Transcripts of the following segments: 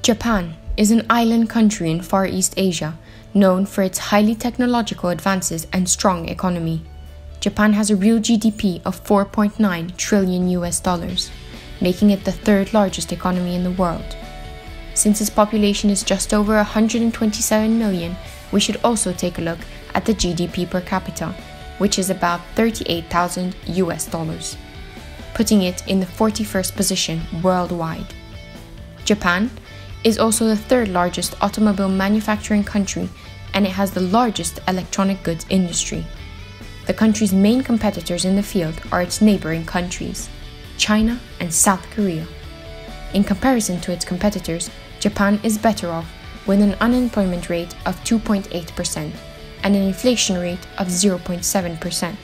Japan is an island country in Far East Asia, known for its highly technological advances and strong economy. Japan has a real GDP of 4.9 trillion US dollars, making it the third largest economy in the world. Since its population is just over 127 million, we should also take a look at the GDP per capita, which is about 38,000 US dollars, putting it in the 41st position worldwide. Japan is also the third largest automobile manufacturing country, and it has the largest electronic goods industry. The country's main competitors in the field are its neighboring countries, China and South Korea. In comparison to its competitors, Japan is better off with an unemployment rate of 2.8% and an inflation rate of 0.7%.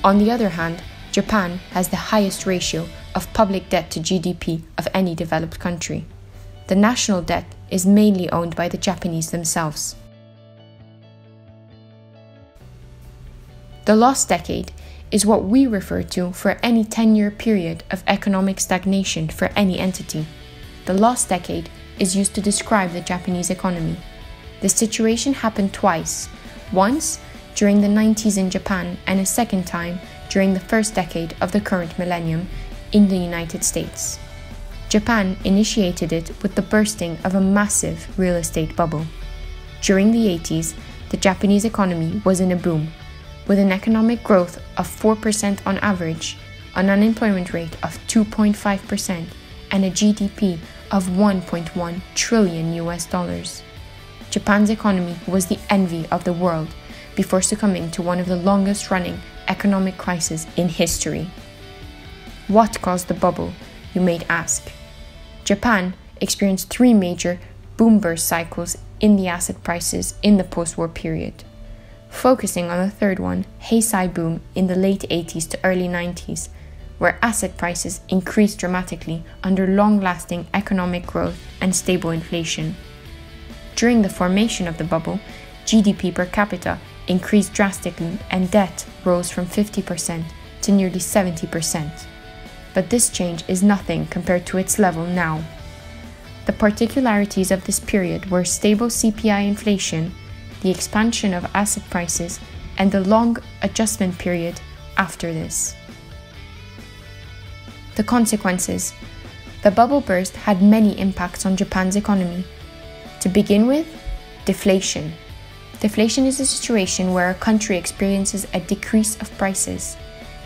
On the other hand, Japan has the highest ratio of public debt to GDP of any developed country. The national debt is mainly owned by the Japanese themselves. The lost decade is what we refer to for any 10-year period of economic stagnation for any entity. The lost decade is used to describe the Japanese economy. This situation happened twice, once during the 90s in Japan and a second time during the first decade of the current millennium in the United States. Japan initiated it with the bursting of a massive real estate bubble. During the 80s, the Japanese economy was in a boom, with an economic growth of 4% on average, an unemployment rate of 2.5%, and a GDP of 1.1 trillion US dollars. Japan's economy was the envy of the world before succumbing to one of the longest-running economic crises in history. What caused the bubble, you may ask? Japan experienced three major boom-burst cycles in the asset prices in the post-war period. Focusing on the third one, Heisei boom in the late 80s to early 90s, where asset prices increased dramatically under long-lasting economic growth and stable inflation. During the formation of the bubble, GDP per capita increased drastically and debt rose from 50% to nearly 70%. But this change is nothing compared to its level now. The particularities of this period were stable CPI inflation, the expansion of asset prices, and the long adjustment period after this. The consequences. The bubble burst had many impacts on Japan's economy. To begin with, deflation. Deflation is a situation where a country experiences a decrease of prices.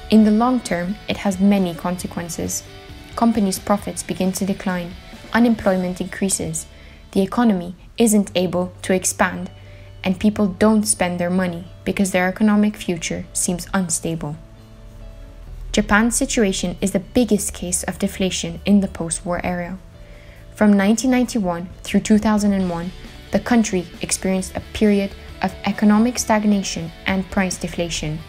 In the long term, it has many consequences. Companies' profits begin to decline, unemployment increases, the economy isn't able to expand, and people don't spend their money because their economic future seems unstable. Japan's situation is the biggest case of deflation in the post-war era. From 1991 through 2001, the country experienced a period of economic stagnation and price deflation.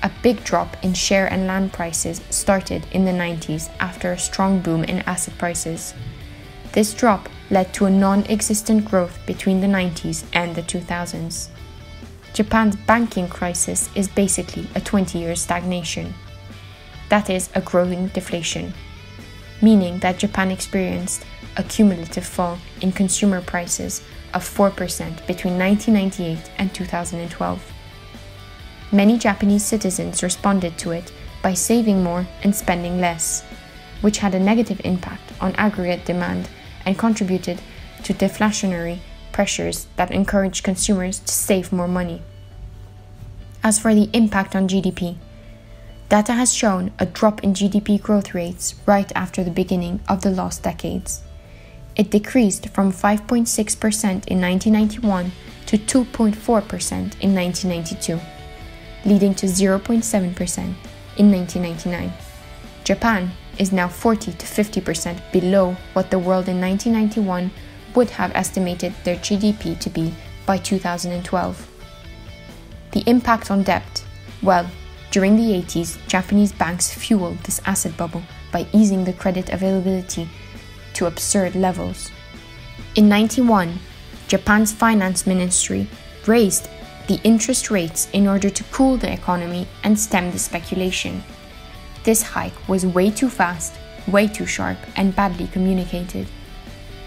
A big drop in share and land prices started in the 90s after a strong boom in asset prices. This drop led to a non-existent growth between the 90s and the 2000s. Japan's banking crisis is basically a 20-year stagnation. That is a growing deflation, meaning that Japan experienced a cumulative fall in consumer prices of 4% between 1998 and 2012. Many Japanese citizens responded to it by saving more and spending less, which had a negative impact on aggregate demand and contributed to deflationary pressures that encouraged consumers to save more money. As for the impact on GDP, data has shown a drop in GDP growth rates right after the beginning of the lost decades. It decreased from 5.6% in 1991 to 2.4% in 1992. Leading to 0.7% in 1999. Japan is now 40 to 50% below what the world in 1991 would have estimated their GDP to be by 2012. The impact on debt. Well, during the 80s, Japanese banks fueled this asset bubble by easing the credit availability to absurd levels. In 1991, Japan's finance ministry raised the interest rates in order to cool the economy and stem the speculation. This hike was way too fast, way too sharp, and badly communicated.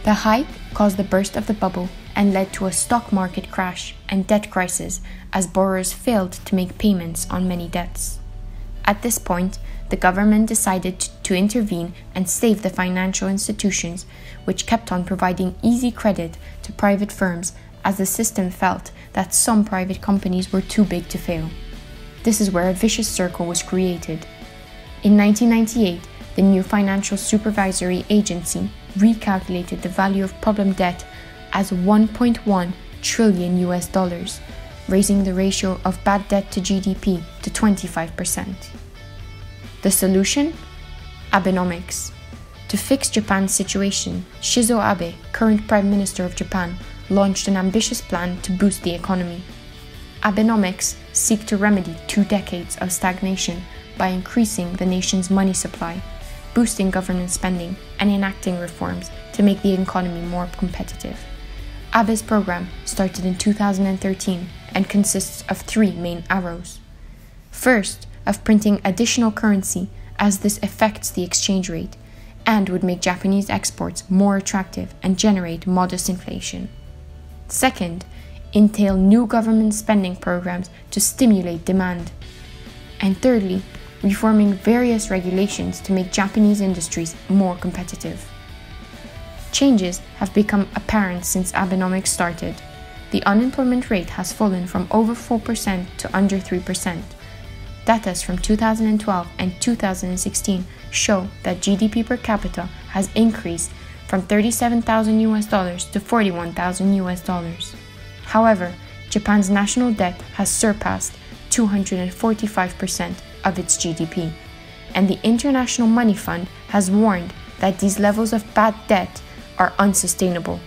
The hike caused the burst of the bubble and led to a stock market crash and debt crisis as borrowers failed to make payments on many debts. At this point, the government decided to intervene and save the financial institutions, which kept on providing easy credit to private firms as the system felt that some private companies were too big to fail. This is where a vicious circle was created. In 1998, the new Financial Supervisory Agency recalculated the value of problem debt as $1.1 trillion, raising the ratio of bad debt to GDP to 25%. The solution? Abenomics. To fix Japan's situation, Shinzo Abe, current Prime Minister of Japan, launched an ambitious plan to boost the economy. Abenomics seek to remedy 2 decades of stagnation by increasing the nation's money supply, boosting government spending, and enacting reforms to make the economy more competitive. Abe's program started in 2013 and consists of 3 main arrows. First, of printing additional currency, as this affects the exchange rate and would make Japanese exports more attractive and generate modest inflation. Second, entail new government spending programs to stimulate demand. And thirdly, reforming various regulations to make Japanese industries more competitive. Changes have become apparent since Abenomics started. The unemployment rate has fallen from over 4% to under 3%. Data from 2012 and 2016 show that GDP per capita has increased from $37,000 to $41,000. However, Japan's national debt has surpassed 245% of its GDP, and the International Money Fund has warned that these levels of bad debt are unsustainable.